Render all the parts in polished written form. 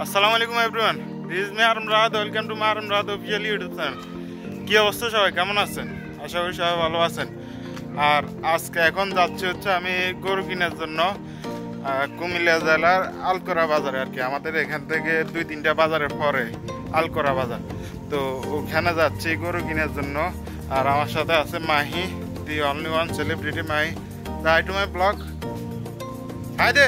আসসালামু আলাইকুম everyone, this is me Arom Rahat. Welcome to my Arom Rahat official YouTube channel. কী অবস্থা সবাই, কেমন আছেন? আশা করি সবাই ভালো আছেন। আর আজকে এখন যাচ্ছি হচ্ছে আমি গরু কেনার জন্য কুমিল্লা জেলার আলকোরা বাজারে আর কি। আমাদের এখান থেকে 2-3টা বাজারের পরে আলকোরা বাজার, তো ওখানে যাচ্ছি গরু কেনার জন্য। আর আমার সাথে আছে Mahi, the only one celebrity Mahi. Hi to my vlog, hi there.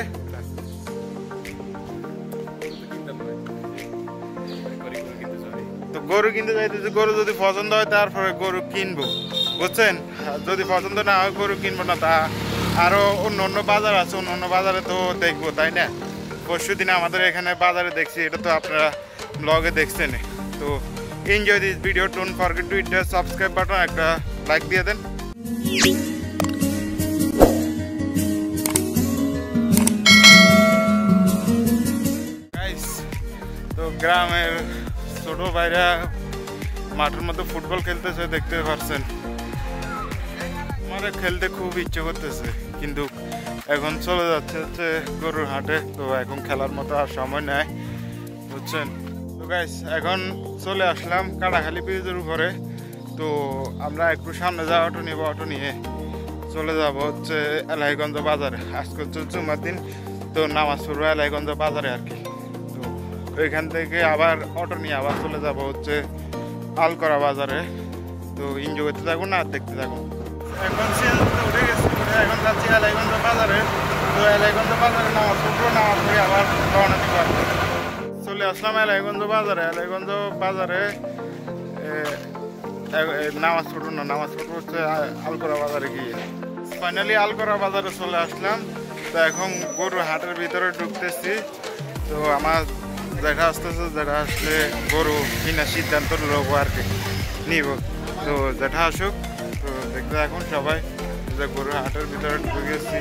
তো গরু কিনতে যাইতেছি, গরু যদি পছন্দ হয় তারপরে গরু কিনবো, বুঝছেন? যদি পছন্দ না হয় গরু কিনবো না। তা আরো অন্য বাজার আছে, অন্য বাজারে তো দেখবো, তাই না? পরশু দিনে আমাদের এখানে বাজারে দেখছি, এটা তো আপনারা ব্লগে দেখছেন। তো enjoy this video, don't forget to hit the subscribe button, একটা লাইক দিয়ে দেন। গাইস, তো গ্রামের ছোট ভাইরা মাঠের মধ্যে ফুটবল খেলতেছে, দেখতে পারছেন। আমার খেলতে খুব ইচ্ছে করতেছে, কিন্তু এখন চলে যাচ্ছে হচ্ছে গরুর হাটে। তো এখন খেলার মতো আর সময় নেই, বুঝছেন? তো গাইস, এখন চলে আসলাম কাটাখালী ব্রিজের উপরে। তো আমরা একটু সামনে যাওয়া অটো নিব, অটো নিয়ে চলে যাব হচ্ছে এলাহিগঞ্জ বাজারে। আজকে হচ্ছে জুমার দিন, তো নামাজ পড়বো এলাহিগঞ্জ বাজারে আর কি। তো ওইখান থেকে আবার অটো নিয়ে আবার চলে যাব হচ্ছে আলকোরা বাজারে। তো এনজয় করতে থাকুন আর দেখতে থাকুন। এখন সিএনজিতে উঠে গেছি, এখন যাচ্ছি এলাহিগঞ্জ বাজারে। তো এলাহিগঞ্জ বাজারে নামাজ পড়বো, নামাজ পড়ে আবার রওনা দিব আর কি। চলে আসলাম এলাহিগঞ্জ বাজারে। এলাহিগঞ্জ বাজারে নামাজ পড়বো না, নামাজ পড়বো হচ্ছে আলকোরা বাজারে গিয়ে। ফাইনালি আলকোরা বাজারে চলে আসলাম। তো এখন গরু হাটের ভিতরে ঢুকতেছি। তো আমার যেটা আসতেছে, যেটা আসলে গরু কিনা সিদ্ধান্ত নেবো আর কি, নিব। তো যেটা আসুক, তো দেখতে থাকুন সবাই। যে গরু হাটের ভিতরে ঢুকেছি।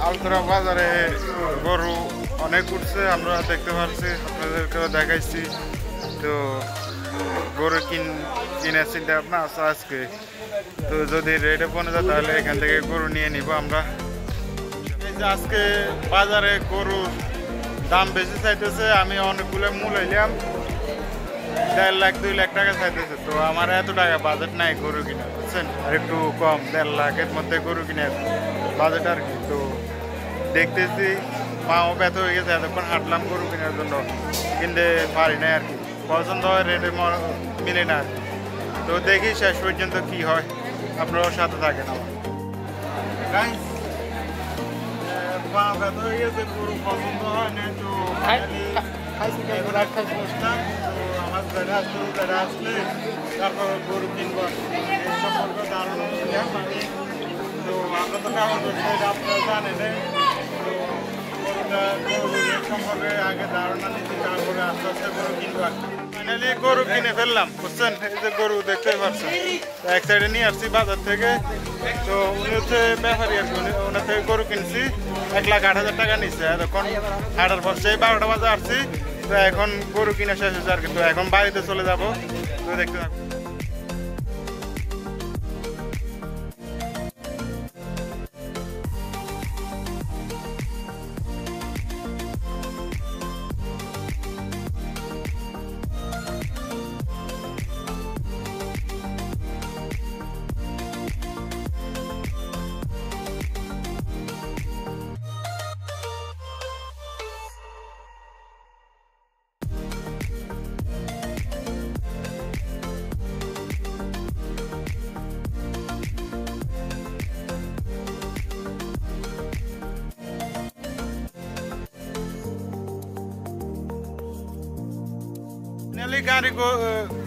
আলকোরা বাজারে গরু অনেক উঠছে, আমরা দেখতে পাচ্ছি, আপনাদেরকেও দেখাইছি। তো গরু কিনার চিন্তা ভাবনা আছে আজকে। তো যদি রেটে পৌঁছে যায় তাহলে এখান থেকে গরু নিয়ে নিব আমরা। এই যে আজকে বাজারে গরুর দাম বেশি চাইতেছে। আমি অনেকগুলো মূল হইলাম, 1.5 লাখ 2 লাখ টাকা চাইতেছে। তো আমার এত টাকা বাজেট নাই গরু কিনা, বুঝছেন? আর একটু কম, 1.5 লাখের মধ্যে গরু কিনার বাজেট আর কি। তো দেখতেছি পাও ব্যথা হয়ে গেছে, এতক্ষণ হাঁটলাম গরু কেনার জন্য, কিনতে পারি না আর কি। পছন্দ হয়, রেটে মিলে না আর কি। তো দেখি শেষ পর্যন্ত কি হয়, আপনার সাথে থাকেন আমার। পা ব্যথা হয়ে গেছে, গরু পছন্দ হয় না। তো আমার যেটা আসলে তারপর গরু কিনবো, এই সম্পর্কে ধারণা নিলাম আমি। তো আমরা তো কাগজ আপনারা জানেন, তো গরুর সম্পর্কে আগে ধারণা নিচ্ছি, তারপরে আস্তে আস্তে গরু কিনবো। ফাইনালি গরু কিনে ফেললাম, বুঝছেন? এই যে গরু দেখতে পাচ্ছেন, এক সাইডে নিয়ে আসছি বাজার থেকে। তো উনি হচ্ছে ব্যাপারী আর কি, ওনার থেকে গরু কিনছি। 1,08,000 টাকা নিচ্ছে। এতক্ষণ হাটার পর সেই 12টা বাজে আসছি। তো এখন গরু কিনে শেষ হয়েছে আর কি। তো এখন বাড়িতে চলে যাবো। তো দেখতে থাকবো।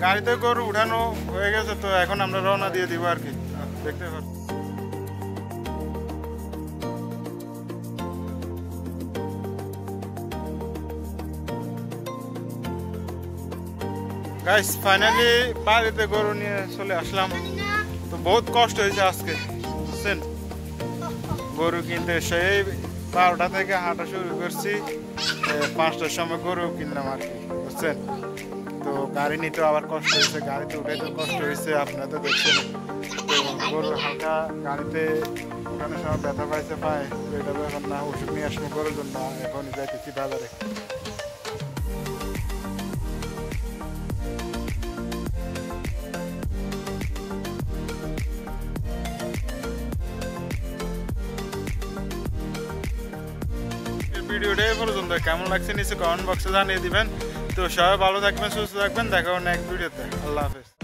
গাড়িতে গরু উঠানো হয়ে গেছে। তো এখন আমরা রওনা দিয়ে দিব আর কি, দেখতে পাচ্ছি। গাইস, ফাইনালি বাড়িতে গরু নিয়ে চলে আসলাম। তো বহুত কষ্ট হয়েছে আজকে, বুঝছেন? গরু কিনতে সেই 12টা থেকে হাঁটা শুরু করছি, 5টার সময় গরু কিনলাম আর কি, বুঝছেন। তো গাড়ি নিতে আবার কষ্ট হয়েছে, গাড়িতে উঠে তো কষ্ট হয়েছে, আপনারা তো দেখছেন। তো গরু হালকা গাড়িতে উঠানোর সময় ব্যথা পাইছে পায়, তো এটা এখন না ওষুধ নিয়ে আসবো গরুর জন্য, এখন যাইতেছি বাজারে। ভিডিওটা এই পর্যন্ত, কেমন লাগছে নিচে কমেন্ট বক্সে জানিয়ে দিবেন। তো সবাই ভালো থাকবেন, সুস্থ থাকবেন, দেখা হবে নেক্সট ভিডিওতে। আল্লাহ হাফেজ।